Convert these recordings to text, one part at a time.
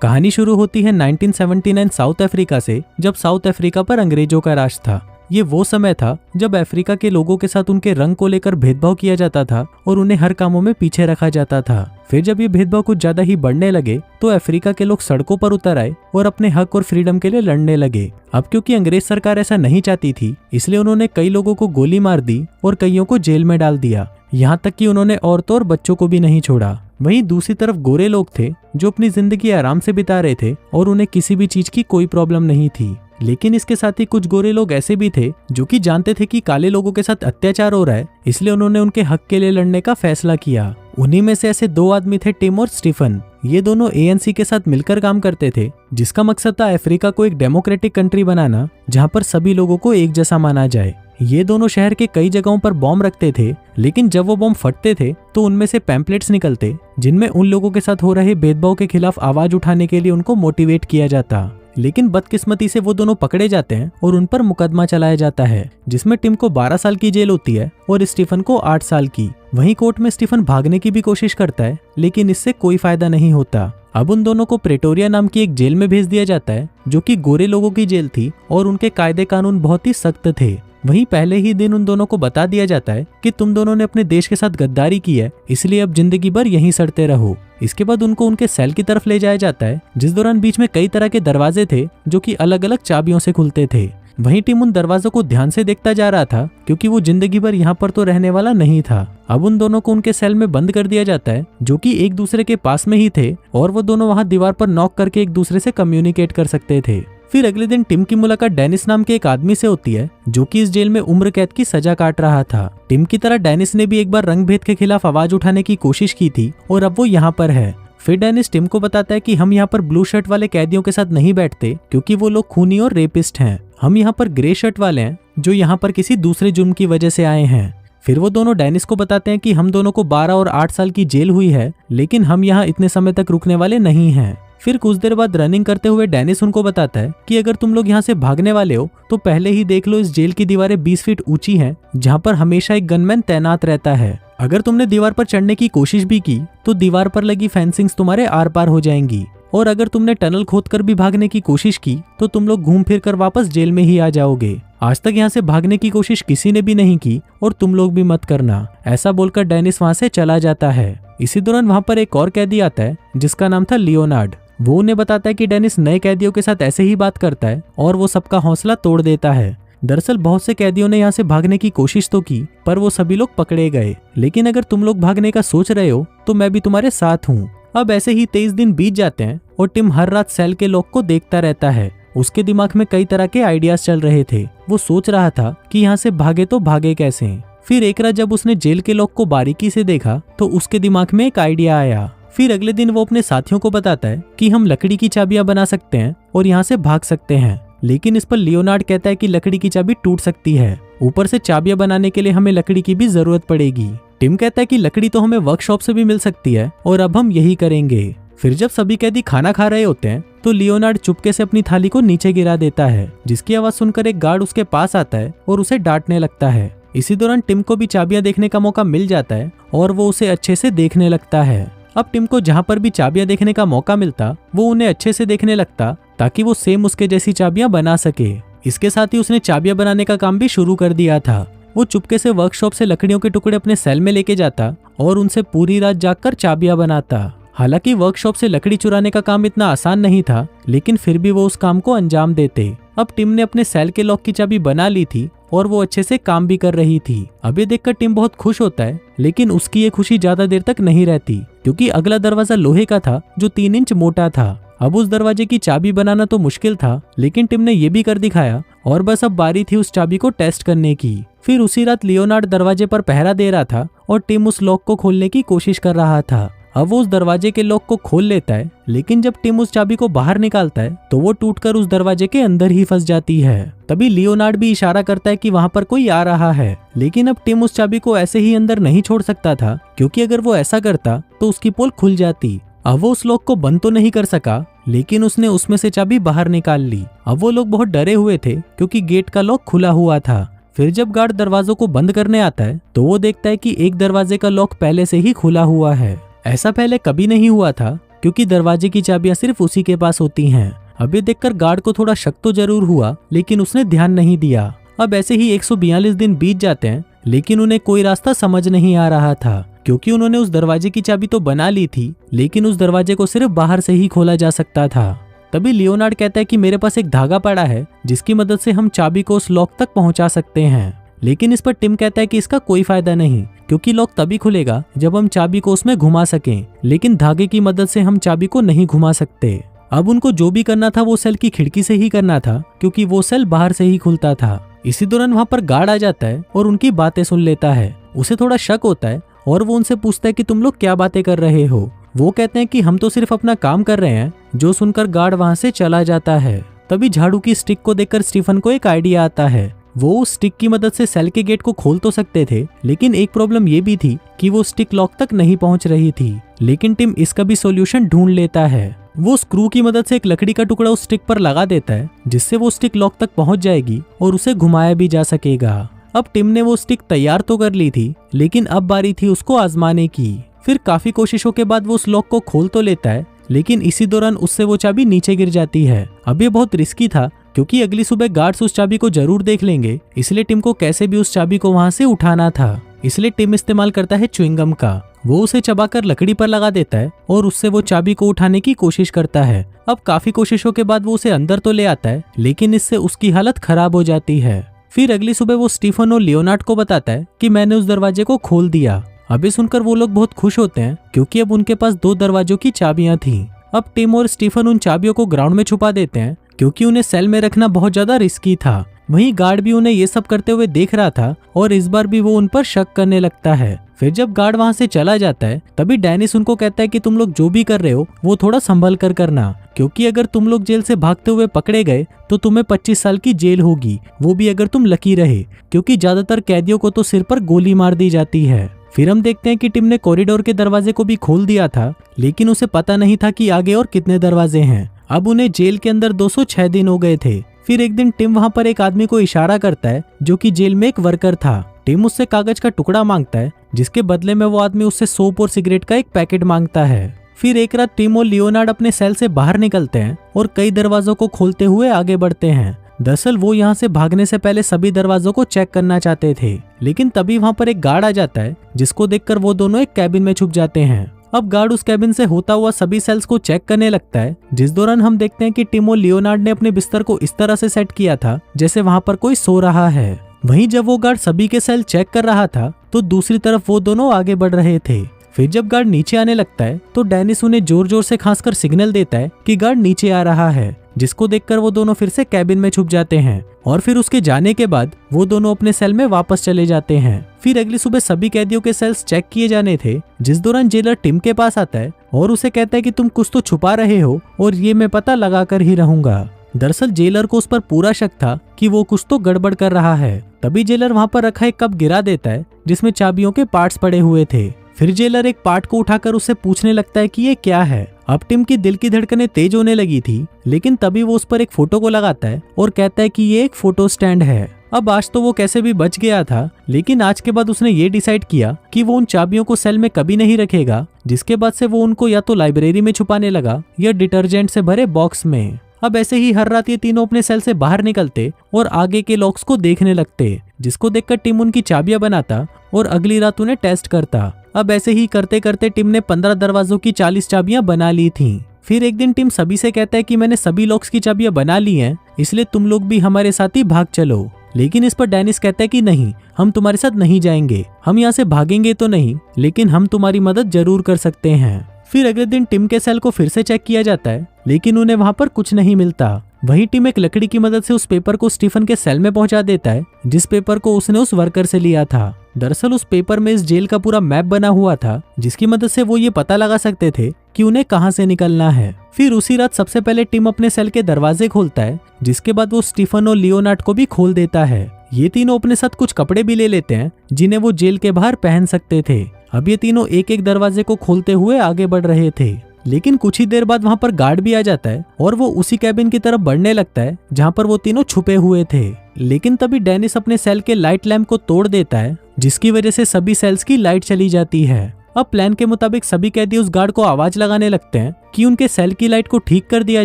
कहानी शुरू होती है 1979 साउथ अफ्रीका से, जब साउथ अफ्रीका पर अंग्रेजों का राज था। ये वो समय था जब अफ्रीका के लोगों के साथ उनके रंग को लेकर भेदभाव किया जाता था और उन्हें हर कामों में पीछे रखा जाता था। फिर जब ये भेदभाव कुछ ज्यादा ही बढ़ने लगे तो अफ्रीका के लोग सड़कों पर उतर आए और अपने हक और फ्रीडम के लिए लड़ने लगे। अब क्योंकि अंग्रेज सरकार ऐसा नहीं चाहती थी, इसलिए उन्होंने कई लोगों को गोली मार दी और कईयों को जेल में डाल दिया। यहाँ तक कि उन्होंने औरतों और बच्चों को भी नहीं छोड़ा। वहीं दूसरी तरफ गोरे लोग थे जो अपनी जिंदगी आराम से बिता रहे थे और उन्हें किसी भी चीज की कोई प्रॉब्लम नहीं थी। लेकिन इसके साथ ही कुछ गोरे लोग ऐसे भी थे जो कि जानते थे कि काले लोगों के साथ अत्याचार हो रहा है, इसलिए उन्होंने उनके हक के लिए लड़ने का फैसला किया। उन्हीं में से ऐसे दो आदमी थे, टिम और स्टीफन। ये दोनों ANC के साथ मिलकर काम करते थे, जिसका मकसद था अफ्रीका को एक डेमोक्रेटिक कंट्री बनाना जहाँ पर सभी लोगों को एक जैसा माना जाए। ये दोनों शहर के कई जगहों पर बॉम्ब रखते थे, लेकिन जब वो बॉम्ब फटते थे तो उनमें से पैम्पलेट्स निकलते जिनमें उन लोगों के साथ हो रहे भेदभाव के खिलाफ आवाज उठाने के लिए उनको मोटिवेट किया जाता। लेकिन बदकिस्मती से वो दोनों पकड़े जाते हैं और उन पर मुकदमा चलाया जाता है, जिसमें टिम को 12 साल की जेल होती है और स्टीफन को 8 साल की। वहीं कोर्ट में स्टीफन भागने की भी कोशिश करता है, लेकिन इससे कोई फायदा नहीं होता। अब उन दोनों को प्रेटोरिया नाम की एक जेल में भेज दिया जाता है, जो कि गोरे लोगों की जेल थी और उनके कायदे कानून बहुत ही सख्त थे। वहीं पहले ही दिन उन दोनों को बता दिया जाता है कि तुम दोनों ने अपने देश के साथ गद्दारी की है, इसलिए अब जिंदगी भर यहीं सड़ते रहो। इसके बाद उनको उनके सेल की तरफ ले जाया जाता है, जिस दौरान बीच में कई तरह के दरवाजे थे जो कि अलग अलग चाबियों से खुलते थे। वहीं टिम उन दरवाजों को ध्यान से देखता जा रहा था, क्योंकि वो जिंदगी भर यहाँ पर तो रहने वाला नहीं था। अब उन दोनों को उनके सेल में बंद कर दिया जाता है, जो कि एक दूसरे के पास में ही थे और वो दोनों वहाँ दीवार पर नॉक करके एक दूसरे से कम्युनिकेट कर सकते थे। फिर अगले दिन टिम की मुलाकात डेनिस नाम के एक आदमी से होती है, जो कि इस जेल में उम्र कैद की सजा काट रहा था। टिम की तरह डेनिस ने भी एक बार रंग भेद के खिलाफ आवाज उठाने की कोशिश की थी और अब वो यहाँ पर है। फिर डेनिस टिम को बताता है कि हम यहाँ पर ब्लू शर्ट वाले कैदियों के साथ नहीं बैठते, क्योंकि वो लोग खूनी और रेपिस्ट हैं। हम यहाँ पर ग्रे शर्ट वाले हैं, जो यहाँ पर किसी दूसरे जुर्म की वजह से आए हैं। फिर वो दोनों डेनिस को बताते हैं कि हम दोनों को 12 और 8 साल की जेल हुई है, लेकिन हम यहाँ इतने समय तक रुकने वाले नहीं हैं। फिर कुछ देर बाद रनिंग करते हुए डेनिस उनको बताता है कि अगर तुम लोग यहाँ से भागने वाले हो तो पहले ही देख लो, इस जेल की दीवारें 20 फीट ऊंची हैं, जहाँ पर हमेशा एक गनमैन तैनात रहता है। अगर तुमने दीवार पर चढ़ने की कोशिश भी की तो दीवार पर लगी फेंसिंग्स तुम्हारे आर पार हो जाएंगी, और अगर तुमने टनल खोदकर भी भागने की कोशिश की तो तुम लोग घूम फिर कर वापस जेल में ही आ जाओगे। आज तक यहाँ से भागने की कोशिश किसी ने भी नहीं की और तुम लोग भी मत करना। ऐसा बोलकर डेनिस वहाँ से चला जाता है। इसी दौरान वहाँ पर एक और कैदी आता है जिसका नाम था लियोनार्ड। वो उन्हें बताता है कि डेनिस नए कैदियों के साथ ऐसे ही बात करता है और वो सबका हौसला तोड़ देता है। दरअसल बहुत से कैदियों ने यहाँ से भागने की कोशिश तो की, पर वो सभी लोग पकड़े गए। लेकिन अगर तुम लोग भागने का सोच रहे हो तो मैं भी तुम्हारे साथ हूँ। अब ऐसे ही 23 दिन बीत जाते हैं और टिम हर रात सेल के लॉक को देखता रहता है। उसके दिमाग में कई तरह के आइडियाज चल रहे थे। वो सोच रहा था कि यहाँ से भागे तो भागे कैसे। फिर एक रात जब उसने जेल के लॉक को बारीकी से देखा तो उसके दिमाग में एक आइडिया आया। फिर अगले दिन वो अपने साथियों को बताता है कि हम लकड़ी की चाबियां बना सकते हैं और यहाँ से भाग सकते हैं। लेकिन इस पर लियोनार्ड कहता है कि लकड़ी की चाबी टूट सकती है, ऊपर से चाबियां बनाने के लिए हमें लकड़ी की भी जरूरत पड़ेगी। टिम कहता है कि लकड़ी तो हमें वर्कशॉप से भी मिल सकती है और अब हम यही करेंगे। फिर जब सभी कैदी खाना खा रहे होते हैं तो लियोनार्ड चुपके से अपनी थाली को नीचे गिरा देता है, जिसकी आवाज सुनकर एक गार्ड उसके पास आता है और उसे डांटने लगता है। इसी दौरान टिम को भी चाबियां देखने का मौका मिल जाता है और वो उसे अच्छे से देखने लगता है। अब टिम को जहाँ पर भी चाबियां देखने का मौका मिलता वो उन्हें अच्छे से देखने लगता, ताकि वो सेम उसके जैसी चाबियां बना सके। इसके साथ ही उसने चाबियां बनाने का काम भी शुरू कर दिया था। वो चुपके से वर्कशॉप से लकड़ियों के टुकड़े अपने सेल में लेके जाता और उनसे पूरी रात जागकर चाबियां बनाता। हालांकि वर्कशॉप से लकड़ी चुराने का काम इतना आसान नहीं था, लेकिन फिर भी वो उस काम को अंजाम देते। अब टिम ने अपने सेल के लॉक की चाबी बना ली थी और वो अच्छे से काम भी कर रही थी। अब ये देखकर टिम बहुत खुश होता है, लेकिन उसकी ये खुशी ज्यादा देर तक नहीं रहती, क्योंकि अगला दरवाजा लोहे का था जो 3 इंच मोटा था। अब उस दरवाजे की चाबी बनाना तो मुश्किल था, लेकिन टिम ने ये भी कर दिखाया और बस अब बारी थी उस चाबी को टेस्ट करने की। फिर उसी रात लियोनार्ड दरवाजे पर पहरा दे रहा था और टिम उस लॉक को खोलने की कोशिश कर रहा था। अब वो उस दरवाजे के लॉक को खोल लेता है, लेकिन जब टिम उस चाबी को बाहर निकालता है तो वो टूटकर उस दरवाजे के अंदर ही फंस जाती है। तभी लियोनार्ड भी इशारा करता है कि वहाँ पर कोई आ रहा है, लेकिन अब टिम उस चाबी को ऐसे ही अंदर नहीं छोड़ सकता था, क्योंकि अगर वो ऐसा करता तो उसकी पोल खुल जाती। अब वो उस लॉक को बंद तो नहीं कर सका, लेकिन उसने उसमें से चाबी बाहर निकाल ली। अब वो लोग बहुत डरे हुए थे, क्योंकि गेट का लॉक खुला हुआ था। फिर जब गार्ड दरवाजों को बंद करने आता है तो वो देखता है कि एक दरवाजे का लॉक पहले से ही खुला हुआ है। ऐसा पहले कभी नहीं हुआ था, क्योंकि दरवाजे की चाबियां सिर्फ उसी के पास होती हैं। अब ये देखकर गार्ड को थोड़ा शक तो जरूर हुआ, लेकिन उसने ध्यान नहीं दिया। अब ऐसे ही 142 दिन बीत जाते हैं, लेकिन उन्हें कोई रास्ता समझ नहीं आ रहा था, क्योंकि उन्होंने उस दरवाजे की चाबी तो बना ली थी, लेकिन उस दरवाजे को सिर्फ बाहर से ही खोला जा सकता था। तभी लियोनार्ड कहता है कि मेरे पास एक धागा पड़ा है जिसकी मदद से हम चाबी को उस लॉक तक पहुंचा सकते हैं। लेकिन इस पर टिम कहता है कि इसका कोई फायदा नहीं, क्योंकि लॉक तभी खुलेगा जब हम चाबी को उसमें घुमा सकें, लेकिन धागे की मदद से हम चाबी को नहीं घुमा सकते। अब उनको जो भी करना था वो सेल की खिड़की से ही करना था, क्योंकि वो सेल बाहर से ही खुलता था। इसी दौरान वहाँ पर गार्ड आ जाता है और उनकी बातें सुन लेता है। उसे थोड़ा शक होता है और वो उनसे पूछता है कि तुम लोग क्या बातें कर रहे हो। वो कहते हैं कि हम तो सिर्फ अपना काम कर रहे हैं, जो सुनकर गार्ड वहाँ से चला जाता है। तभी झाड़ू की स्टिक को देखकर स्टीफन को एक आइडिया आता है। वो उस स्टिक की मदद से सेल के गेट को खोल तो सकते थे, लेकिन एक प्रॉब्लम ये भी थी कि वो स्टिक लॉक तक नहीं पहुंच रही थी। लेकिन टिम इसका भी सॉल्यूशन ढूंढ लेता है। वो स्क्रू की मदद से एक लकड़ी का टुकड़ा उस स्टिक पर लगा देता है, जिससे वो स्टिक लॉक तक पहुंच जाएगी और उसे घुमाया भी जा सकेगा। अब टिम ने वो स्टिक तैयार तो कर ली थी, लेकिन अब बारी थी उसको आजमाने की। फिर काफी कोशिशों के बाद वो उस लॉक को खोल तो लेता है, लेकिन इसी दौरान उससे वो चाबी नीचे गिर जाती है। अब ये बहुत रिस्की था, क्योंकि अगली सुबह गार्ड्स उस चाबी को जरूर देख लेंगे, इसलिए टिम को कैसे भी उस चाबी को वहां से उठाना था। इसलिए टिम इस्तेमाल करता है च्युइंगम का। वो उसे चबाकर लकड़ी पर लगा देता है और उससे वो चाबी को उठाने की कोशिश करता है। अब काफी कोशिशों के बाद वो उसे अंदर तो ले आता है, लेकिन इससे उसकी हालत खराब हो जाती है। फिर अगली सुबह वो स्टीफन और लियोनार्ड को बताता है कि मैंने उस दरवाजे को खोल दिया। अभी सुनकर वो लोग बहुत खुश होते हैं, क्योंकि अब उनके पास 2 दरवाजों की चाबियां थीं। अब टिम और स्टीफन उन चाबियों को ग्राउंड में छुपा देते हैं, क्योंकि उन्हें सेल में रखना बहुत ज्यादा रिस्की था। वहीं गार्ड भी उन्हें ये सब करते हुए देख रहा था और इस बार भी वो उन पर शक करने लगता है। फिर जब गार्ड वहां से चला जाता है, तभी डेनिस उनको कहता है कि तुम लोग जो भी कर रहे हो वो थोड़ा संभल कर करना, क्योंकि अगर तुम लोग जेल से भागते हुए पकड़े गए तो तुम्हें 25 साल की जेल होगी, वो भी अगर तुम लकी रहे, क्योंकि ज्यादातर कैदियों को तो सिर पर गोली मार दी जाती है। फिर हम देखते हैं कि टिम ने कॉरिडोर के दरवाजे को भी खोल दिया था, लेकिन उसे पता नहीं था कि आगे और कितने दरवाजे हैं। अब उन्हें जेल के अंदर 206 दिन हो गए थे। फिर एक दिन टिम वहां पर एक आदमी को इशारा करता है, जो कि जेल में एक वर्कर था। टिम उससे कागज का टुकड़ा मांगता है, जिसके बदले में वो आदमी उससे सोप और सिगरेट का एक पैकेट मांगता है। फिर एक रात टिम और लियोनार्ड अपने सेल से बाहर निकलते हैं और कई दरवाजों को खोलते हुए आगे बढ़ते हैं। दरअसल वो यहाँ से भागने से पहले सभी दरवाजों को चेक करना चाहते थे, लेकिन तभी वहाँ पर एक गार्ड आ जाता है, जिसको देखकर वो दोनों एक कैबिन में छुप जाते हैं। अब गार्ड उस कैबिन से होता हुआ सभी सेल्स को चेक करने लगता है, जिस दौरान हम देखते हैं कि टिम और लियोनार्ड ने अपने बिस्तर को इस तरह से सेट किया था जैसे वहाँ पर कोई सो रहा है। वहीं जब वो गार्ड सभी के सेल चेक कर रहा था, तो दूसरी तरफ वो दोनों आगे बढ़ रहे थे। फिर जब गार्ड नीचे आने लगता है, तो डेनिस उन्हें जोर जोर से खांसकर सिग्नल देता है कि गार्ड नीचे आ रहा है, जिसको देखकर वो दोनों फिर से कैबिन में छुप जाते हैं। और फिर उसके जाने के बाद वो दोनों अपने सेल में वापस चले जाते हैं। फिर अगली सुबह सभी कैदियों के सेल्स चेक किए जाने थे, जिस दौरान जेलर टिम के पास आता है और उसे कहता है कि तुम कुछ तो छुपा रहे हो और ये मैं पता लगा कर ही रहूंगा। दरअसल जेलर को उस पर पूरा शक था कि वो कुछ तो गड़बड़ कर रहा है। तभी जेलर वहाँ पर रखा एक कप गिरा देता है, जिसमें चाबियों के पार्ट्स पड़े हुए थे। फिर जेलर एक पार्ट को उठाकर उससे पूछने लगता है कि ये क्या है। अब टिम की दिल की धड़कनें तेज होने लगी थी, लेकिन तभी वो उस पर एक फोटो को लगाता है और कहता है कि ये एक फोटो स्टैंड है। अब आज तो वो कैसे भी बच गया था, लेकिन आज के बाद उसने ये डिसाइड किया कि वो उन चाबियों को सेल में कभी नहीं रखेगा, जिसके बाद से वो उनको या तो लाइब्रेरी में छुपाने लगा या डिटर्जेंट से भरे बॉक्स में। अब ऐसे ही हर रात ये तीनों अपने सेल से बाहर निकलते और आगे के लॉक्स को देखने लगते, जिसको देखकर टिम उनकी चाबियां बनाता और अगली रात उन्हें टेस्ट करता। अब ऐसे ही करते करते टिम ने 15 दरवाजों की 40 चाबियां बना ली थीं। फिर एक दिन टिम सभी से कहता है कि मैंने सभी लॉक्स की चाबियां बना ली हैं, इसलिए तुम लोग भी हमारे साथ ही भाग चलो। लेकिन इस पर डेनिस कहता है कि नहीं, हम तुम्हारे साथ नहीं जाएंगे। हम यहाँ से भागेंगे तो नहीं, लेकिन हम तुम्हारी मदद जरूर कर सकते हैं। फिर अगले दिन टिम के सेल को फिर से चेक किया जाता है, लेकिन उन्हें वहाँ पर कुछ नहीं मिलता। वहीं टिम एक लकड़ी की मदद से उस पेपर को स्टीफन के सेल में पहुंचा देता है, जिस पेपर को उसने उस वर्कर से लिया था। दरअसल उस पेपर में इस जेल का पूरा मैप बना हुआ था, जिसकी मदद से वो ये पता लगा सकते थे कि उन्हें कहां से निकलना है। फिर उसी रात सबसे पहले टिम अपने सेल के दरवाजे खोलता है, जिसके बाद वो स्टीफन और लियोनार्ड को भी खोल देता है। ये तीनों अपने साथ कुछ कपड़े भी ले लेते हैं, जिन्हें वो जेल के बाहर पहन सकते थे। अब ये तीनों एक एक दरवाजे को खोलते हुए आगे बढ़ रहे थे, लेकिन कुछ ही देर बाद वहाँ पर गार्ड भी आ जाता है और वो उसी कैबिन की तरफ बढ़ने लगता है जहाँ पर वो तीनों छुपे हुए थे। लेकिन तभी डेनिस अपने सेल के लाइट लैंप को तोड़ देता है, जिसकी वजह से सभी सेल्स की लाइट चली जाती है। अब प्लान के मुताबिक सभी कैदी उस गार्ड को आवाज लगाने लगते हैं कि उनके सेल की लाइट को ठीक कर दिया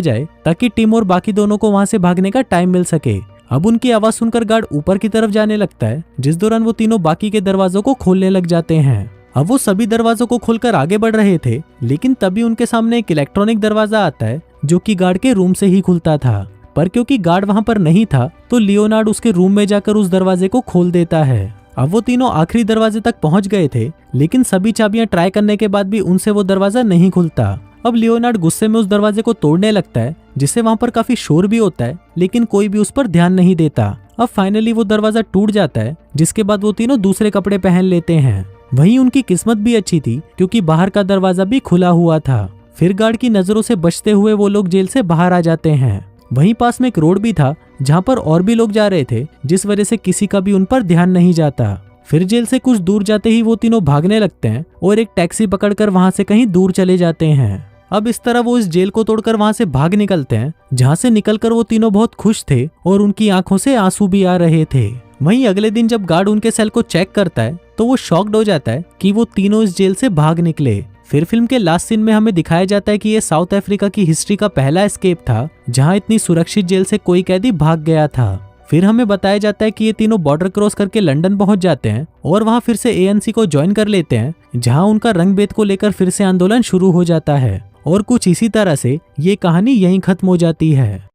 जाए ताकि टिम और बाकी दोनों को वहां से भागने का टाइम मिल सके। अब उनकी आवाज सुनकर गार्ड ऊपर की तरफ जाने लगता है, जिस दौरान वो तीनों बाकी के दरवाजों को खोलने लग जाते हैं। अब वो सभी दरवाजों को खोलकर आगे बढ़ रहे थे, लेकिन तभी उनके सामने एक इलेक्ट्रॉनिक दरवाजा आता है जो कि गार्ड के रूम से ही खुलता था। पर क्योंकि गार्ड वहां पर नहीं था तो लियोनार्ड उसके रूम में जाकर उस दरवाजे को खोल देता है। अब वो तीनों आखिरी दरवाजे तक पहुंच गए थे, लेकिन सभी चाबियां ट्राई करने के बाद भी उनसे वो दरवाजा नहीं खुलता। अब लियोनार्ड गुस्से में उस दरवाजे को तोड़ने लगता है, जिससे वहां पर काफी शोर भी होता है, लेकिन कोई भी उस पर ध्यान नहीं देता। अब फाइनली वो दरवाजा टूट जाता है, जिसके बाद वो तीनों दूसरे कपड़े पहन लेते हैं। वहीं उनकी किस्मत भी अच्छी थी क्योंकि बाहर का दरवाजा भी खुला हुआ था। फिर गार्ड की नजरों से बचते हुए वो लोग जेल से बाहर आ जाते हैं। वहीं पास में एक रोड भी था जहाँ पर और भी लोग जा रहे थे, जिस वजह से किसी का भी उन पर ध्यान नहीं जाता। फिर जेल से कुछ दूर जाते ही वो तीनों भागने लगते हैं और एक टैक्सी पकड़कर वहां से कहीं दूर चले जाते हैं। अब इस तरह वो इस जेल को तोड़कर वहां से भाग निकलते हैं, जहां से निकलकर वो तीनों बहुत खुश थे और उनकी आंखों से आंसू भी आ रहे थे। वहीं अगले दिन जब गार्ड उनके सेल को चेक करता है तो वो शॉक्ड हो जाता है कि वो तीनों इस जेल से भाग निकले। फिर फिल्म के लास्ट सीन में हमें दिखाया जाता है कि ये साउथ अफ्रीका की हिस्ट्री का पहला एस्केप था जहां इतनी सुरक्षित जेल से कोई कैदी भाग गया था। फिर हमें बताया जाता है कि ये तीनों बॉर्डर क्रॉस करके लंदन पहुंच जाते हैं और वहां फिर से ANC को ज्वाइन कर लेते हैं, जहां उनका रंगभेद को लेकर फिर से आंदोलन शुरू हो जाता है। और कुछ इसी तरह से ये कहानी यहीं खत्म हो जाती है।